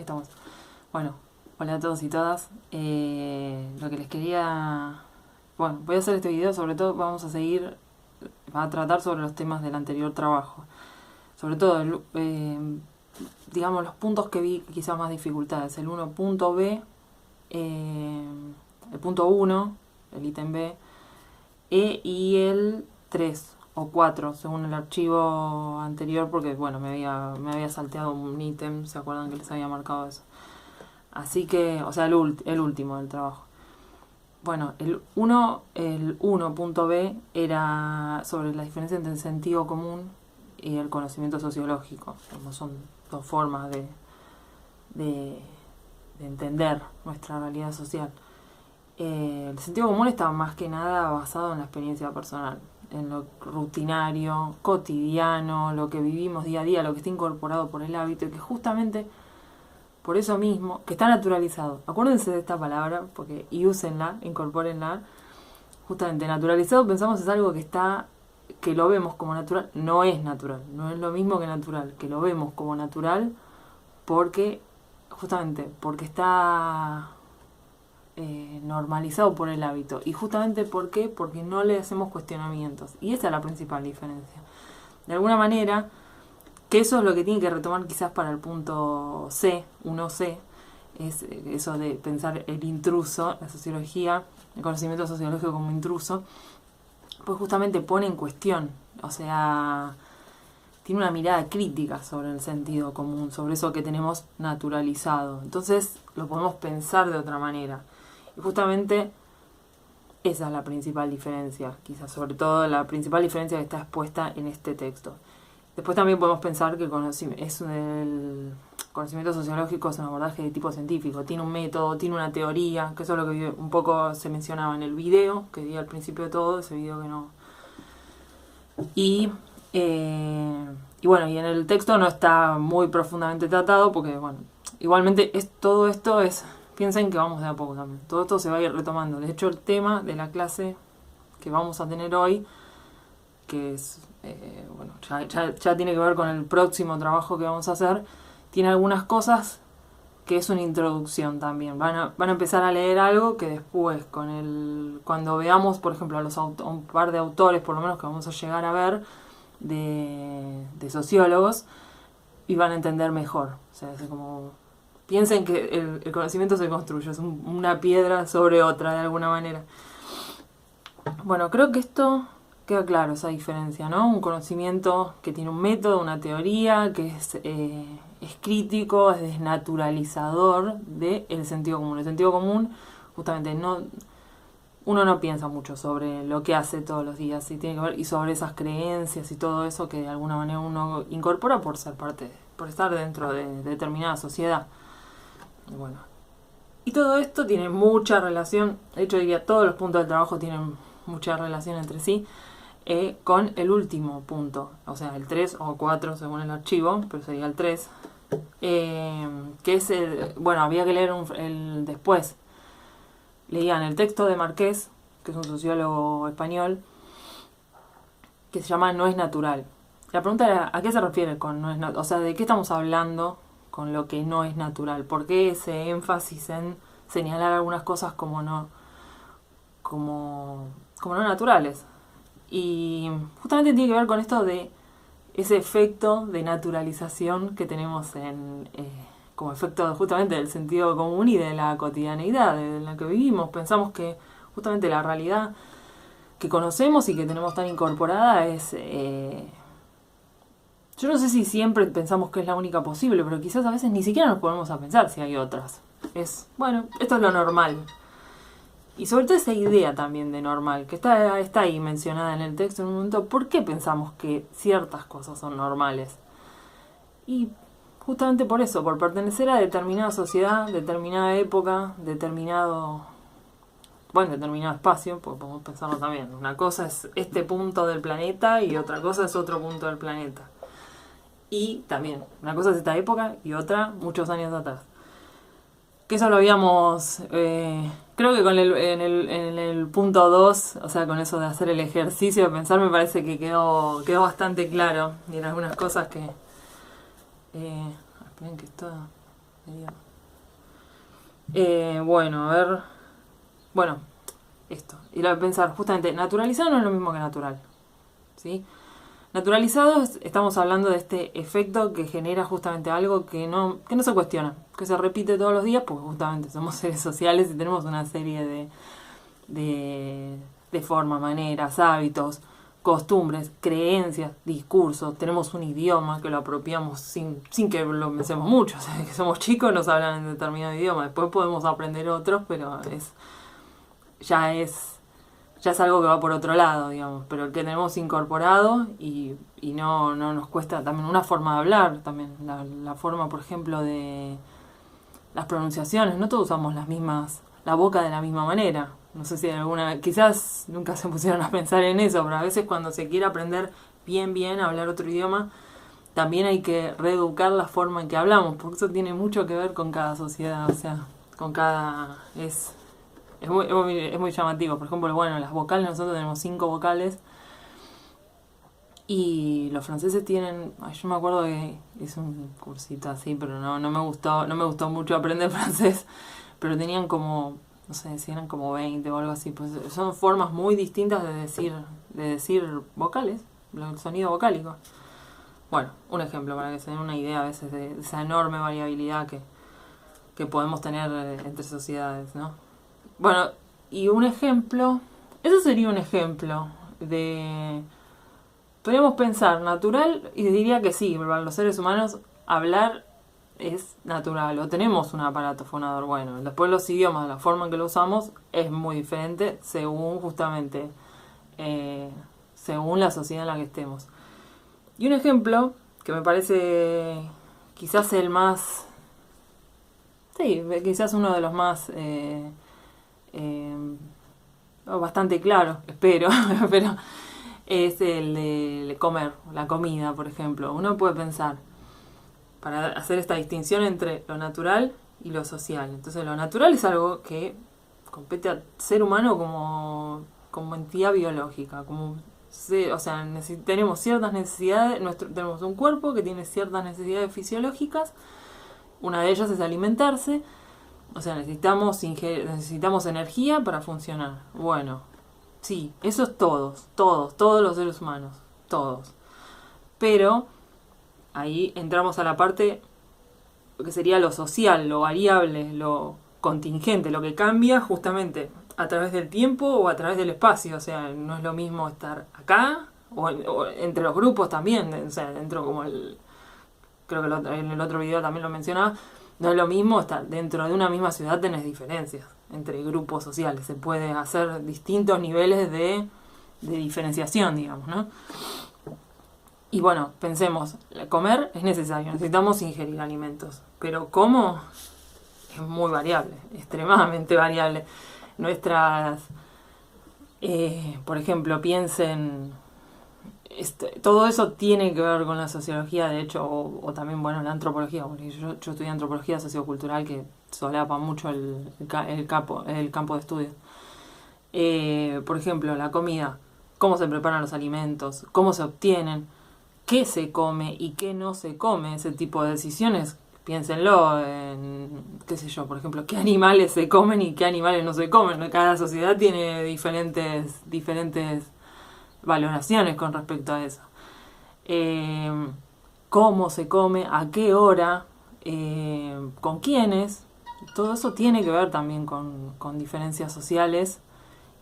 Ahí estamos. Bueno, hola a todos y todas. Lo que les quería... Bueno, voy a hacer este video, sobre todo vamos a seguir, va a tratar sobre los temas del anterior trabajo. Sobre todo, digamos, los puntos que vi quizás más dificultades. El 1.b, el punto 1, el ítem B, y el 3 o 4, según el archivo anterior, porque bueno, me había salteado un ítem, ¿se acuerdan que les había marcado eso? Así que, o sea, el último del trabajo. Bueno, el 1.b era sobre la diferencia entre el sentido común y el conocimiento sociológico. Como son dos formas de entender nuestra realidad social. El sentido común está más que nada basado en la experiencia personal, en lo rutinario, cotidiano, lo que vivimos día a día, lo que está incorporado por el hábito, y que justamente por eso mismo, que está naturalizado. Acuérdense de esta palabra, porque y úsenla, incorpórenla. Justamente naturalizado pensamos es algo que lo vemos como natural. No es natural, no es lo mismo que natural, que lo vemos como natural porque porque está normalizado por el hábito. Y justamente porque no le hacemos cuestionamientos. Y esa es la principal diferencia. De alguna manera, que eso es lo que tiene que retomar quizás para el punto C, 1C, es eso de pensar el intruso, la sociología, el conocimiento sociológico como intruso, pues justamente pone en cuestión, o sea, tiene una mirada crítica sobre el sentido común, sobre eso que tenemos naturalizado. Entonces lo podemos pensar de otra manera. Y justamente esa es la principal diferencia, quizás sobre todo la principal diferencia que está expuesta en este texto. Después también podemos pensar que el conocimiento sociológico es un abordaje de tipo científico, tiene un método, tiene una teoría, que eso es lo que un poco se mencionaba en el video, que di al principio de todo, ese video que no... Y bueno, y en el texto no está muy profundamente tratado, porque bueno, igualmente todo esto es... Piensen que vamos de a poco también, todo esto se va a ir retomando. De hecho, el tema de la clase que vamos a tener hoy, que es... bueno, ya tiene que ver con el próximo trabajo que vamos a hacer, tiene algunas cosas que es una introducción también. Van a empezar a leer algo que después, cuando veamos, por ejemplo, un par de autores, por lo menos que vamos a llegar a ver, de sociólogos, y van a entender mejor. O sea, es como... Piensen que el conocimiento se construye, es una piedra sobre otra, de alguna manera. Bueno, creo que esto... queda claro esa diferencia, ¿no? Un conocimiento que tiene un método, una teoría, que es crítico, es desnaturalizador del sentido común. El sentido común, justamente, uno no piensa mucho sobre lo que hace todos los días y tiene que ver y sobre esas creencias y todo eso que de alguna manera uno incorpora por ser parte, por estar dentro de determinada sociedad. Bueno, y todo esto tiene mucha relación, de hecho diría todos los puntos del trabajo tienen mucha relación entre sí. Con el último punto, o sea, el 3 o 4 según el archivo, pero sería el 3, que es bueno, había que leer el después. Leían el texto de Marqués, que es un sociólogo español, que se llama No es natural. La pregunta era, ¿a qué se refiere con no es natural? O sea, ¿de qué estamos hablando con lo que no es natural? ¿Por qué ese énfasis en señalar algunas cosas como no naturales? Y justamente tiene que ver con esto de ese efecto de naturalización que tenemos como efecto justamente del sentido común y de la cotidianeidad en la que vivimos. Pensamos que justamente la realidad que conocemos y que tenemos tan incorporada es... yo no sé si siempre pensamos que es la única posible, pero quizás a veces ni siquiera nos ponemos a pensar si hay otras. Bueno, esto es lo normal. Y sobre todo esa idea también de normal, que está ahí mencionada en el texto en un momento, ¿por qué pensamos que ciertas cosas son normales? Y justamente por eso, por pertenecer a determinada sociedad, determinada época, determinado espacio, porque podemos pensarlo también. Una cosa es este punto del planeta y otra cosa es otro punto del planeta. Y también, una cosa es esta época y otra muchos años atrás. Que eso lo habíamos, creo que en el punto 2, o sea, con eso de hacer el ejercicio de pensar, me parece que quedó bastante claro. Y en algunas cosas que... esperen que esto... Bueno, a ver. Bueno, esto. Y lo de pensar, justamente, naturalizado no es lo mismo que natural. ¿Sí? Naturalizado estamos hablando de este efecto que genera justamente algo que no se cuestiona, que se repite todos los días, porque justamente somos seres sociales y tenemos una serie de formas, maneras, hábitos, costumbres, creencias, discursos. Tenemos un idioma que lo apropiamos sin que lo pensemos mucho. O sea, que somos chicos nos hablan en determinado idioma. Después podemos aprender otros, pero ya es algo que va por otro lado, digamos. Pero el que tenemos incorporado y no nos cuesta también una forma de hablar, también la forma, por ejemplo, de las pronunciaciones. No todos usamos la boca de la misma manera. No sé si quizás nunca se pusieron a pensar en eso, pero a veces cuando se quiere aprender bien a hablar otro idioma, también hay que reeducar la forma en que hablamos, porque eso tiene mucho que ver con cada sociedad, o sea, con cada... Es muy llamativo. Por ejemplo, bueno, las vocales, nosotros tenemos 5 vocales y los franceses tienen... yo me acuerdo que hice un cursito así, pero no me gustó mucho aprender francés, pero tenían como... no sé si eran como 20 o algo así, pues son formas muy distintas de decir vocales, el sonido vocálico. Bueno, un ejemplo para que se den una idea a veces de esa enorme variabilidad que podemos tener entre sociedades, ¿no? Bueno, y un ejemplo, eso sería un ejemplo de... Podríamos pensar natural y diría que sí, para los seres humanos hablar es natural, o tenemos un aparato fonador bueno. Después los idiomas, la forma en que lo usamos es muy diferente según justamente según la sociedad en la que estemos. Y un ejemplo que me parece quizás el más, sí, quizás uno de los más bastante claro, espero, pero es el de comer, la comida, por ejemplo. Uno puede pensar, para hacer esta distinción entre lo natural y lo social. Entonces lo natural es algo que compete al ser humano como entidad biológica, o sea, tenemos ciertas necesidades, tenemos un cuerpo que tiene ciertas necesidades fisiológicas, una de ellas es alimentarse, o sea, necesitamos energía para funcionar. Bueno, sí, eso es todos los seres humanos, todos. Pero ahí entramos a la parte que sería lo social, lo variable, lo contingente, lo que cambia justamente a través del tiempo o a través del espacio. O sea, no es lo mismo estar acá o entre los grupos también. O sea, dentro como creo que en el otro video también lo mencionaba, no es lo mismo estar dentro de una misma ciudad, tenés diferencias entre grupos sociales. Se puede hacer distintos niveles de diferenciación, digamos, ¿no? Y bueno, pensemos, comer es necesario, necesitamos ingerir alimentos, pero ¿cómo? Es muy variable, extremadamente variable. Por ejemplo, piensen, todo eso tiene que ver con la sociología, de hecho, o también, bueno, la antropología, porque yo estudié antropología sociocultural que solapa mucho el campo de estudio. Por ejemplo, la comida, cómo se preparan los alimentos, cómo se obtienen, qué se come y qué no se come, ese tipo de decisiones, piénsenlo en, qué sé yo, por ejemplo, qué animales se comen y qué animales no se comen. Cada sociedad tiene diferentes valoraciones con respecto a eso. Cómo se come, a qué hora, con quiénes, todo eso tiene que ver también con diferencias sociales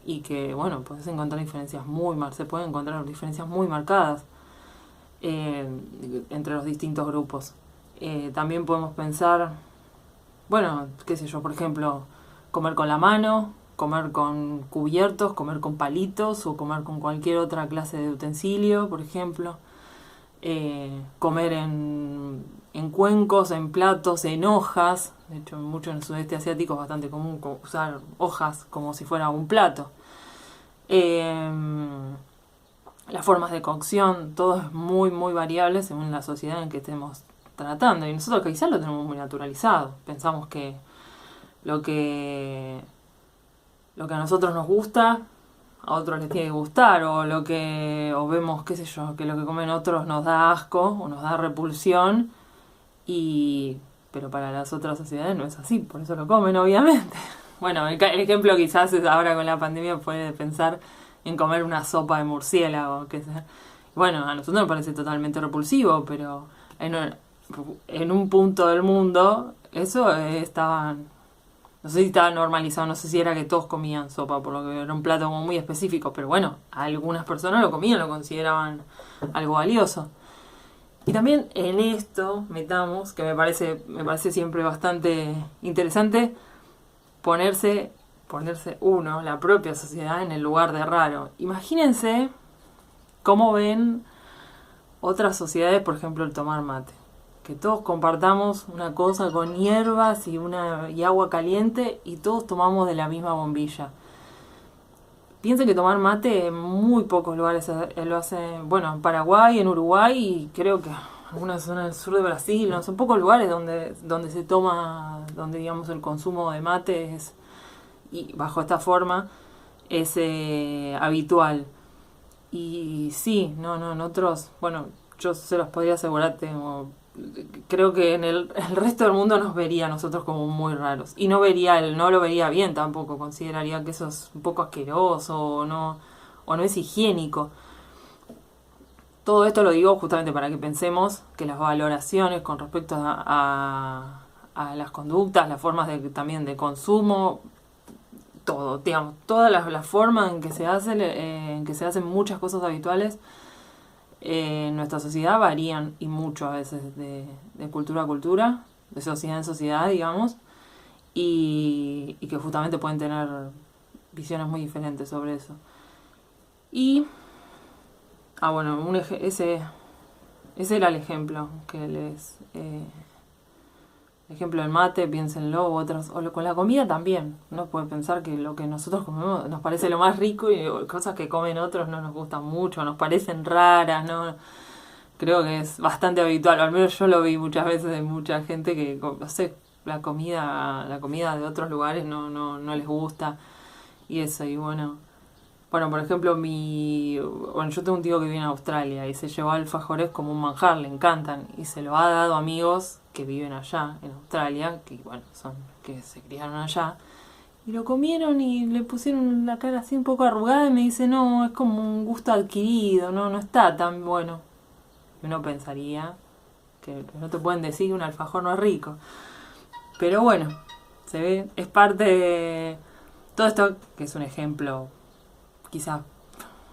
y que, bueno, puedes encontrar se pueden encontrar diferencias muy marcadas entre los distintos grupos. También podemos pensar, bueno, qué sé yo, por ejemplo, comer con la mano, comer con cubiertos, comer con palitos o comer con cualquier otra clase de utensilio, por ejemplo. Comer en cuencos, en platos, en hojas. De hecho, mucho en el sudeste asiático es bastante común usar hojas como si fuera un plato. Las formas de cocción, todo es muy variable según la sociedad en que estemos tratando. Y nosotros quizás lo tenemos muy naturalizado. Pensamos que lo que a nosotros nos gusta, a otros les tiene que gustar, o vemos, qué sé yo, que lo que comen otros nos da asco o nos da repulsión, y pero para las otras sociedades no es así, por eso lo comen, obviamente. Bueno, el ejemplo quizás es ahora con la pandemia puede pensar en comer una sopa de murciélago, que sea. Bueno, a nosotros nos parece totalmente repulsivo, pero en un punto del mundo eso estaba, no sé si estaba normalizado, no sé si era que todos comían sopa, por lo que era un plato como muy específico, pero bueno, algunas personas lo comían, lo consideraban algo valioso. Y también en esto metamos, que me parece siempre bastante interesante, ponerse uno, la propia sociedad, en el lugar de raro. Imagínense cómo ven otras sociedades, por ejemplo, el tomar mate. Que todos compartamos una cosa con hierbas y agua caliente y todos tomamos de la misma bombilla. Piensen que tomar mate en muy pocos lugares lo hacen, bueno, en Paraguay, en Uruguay y creo que algunas zonas del sur de Brasil, no son pocos lugares donde se toma, donde digamos el consumo de mate es, y bajo esta forma, es habitual. Y sí, en otros, bueno, yo se los podría asegurar, creo que en el resto del mundo nos vería a nosotros como muy raros. Y no lo vería bien tampoco, consideraría que eso es un poco asqueroso o no es higiénico. Todo esto lo digo justamente para que pensemos que las valoraciones con respecto a las conductas, las formas también de consumo, todo, digamos, todas las formas en que se hacen muchas cosas habituales en nuestra sociedad varían y mucho a veces de cultura a cultura, de sociedad en sociedad, digamos, y que justamente pueden tener visiones muy diferentes sobre eso. Y, bueno, ese era el ejemplo que el ejemplo del mate, piénsenlo, o con la comida también. No pueden pensar que lo que nosotros comemos nos parece lo más rico y cosas que comen otros no nos gustan mucho, nos parecen raras, no. Creo que es bastante habitual, al menos yo lo vi muchas veces de mucha gente que, no sé, la comida de otros lugares no les gusta y eso, y bueno, por ejemplo, yo tengo un tío que vive en Australia y se llevó alfajores como un manjar, le encantan y se lo ha dado a amigos que viven allá en Australia, que bueno, que se criaron allá. Y lo comieron y le pusieron la cara así un poco arrugada y me dice, no, es como un gusto adquirido, no está tan bueno. Uno pensaría que no te pueden decir que un alfajor no es rico. Pero bueno, se ve, es parte de todo esto, que es un ejemplo quizás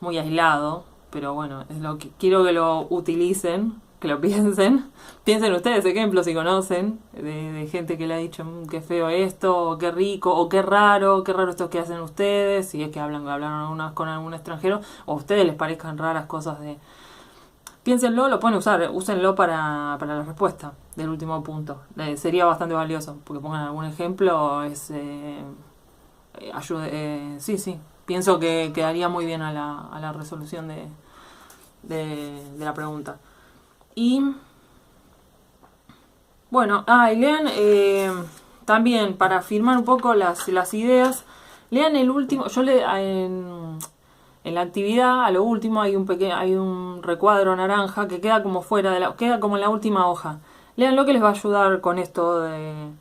muy aislado, pero bueno, es lo que quiero que lo utilicen, que lo piensen. Piensen ustedes ejemplos si conocen de gente que le ha dicho qué feo esto, o qué rico, o qué raro esto que hacen ustedes, si es que hablaron con algún extranjero, o a ustedes les parezcan raras cosas de... Piénsenlo, lo pueden usar, úsenlo para la respuesta del último punto. Sería bastante valioso, porque pongan algún ejemplo, ayude, sí, pienso que quedaría muy bien a la resolución de la pregunta. Y bueno, y lean también para firmar un poco las ideas, lean el último, en la actividad, a lo último, hay un recuadro naranja que queda como queda como en la última hoja. Leanlo, que les va a ayudar con esto de...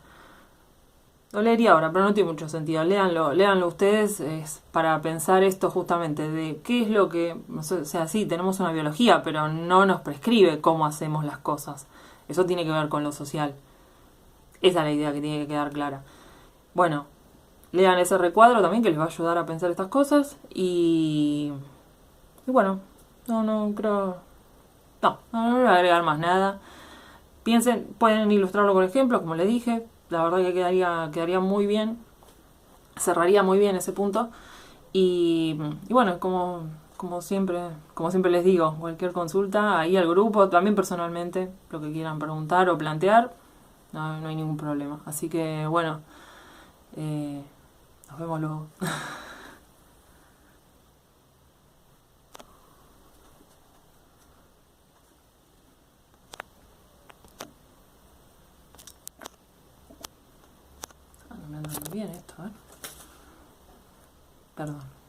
Lo leería ahora, pero no tiene mucho sentido. Léanlo ustedes, es para pensar esto justamente, de qué es lo que... O sea, sí, tenemos una biología, pero no nos prescribe cómo hacemos las cosas. Eso tiene que ver con lo social. Esa es la idea que tiene que quedar clara. Bueno, lean ese recuadro también, que les va a ayudar a pensar estas cosas. Y bueno, no creo... No voy a agregar más nada. Piensen, pueden ilustrarlo con ejemplos, como les dije. La verdad que quedaría muy bien. Cerraría muy bien ese punto. Y bueno, como siempre les digo, cualquier consulta, ahí al grupo, también personalmente, lo que quieran preguntar o plantear, no hay ningún problema. Así que bueno, nos vemos luego. No me anda muy bien esto, ¿eh? Perdón.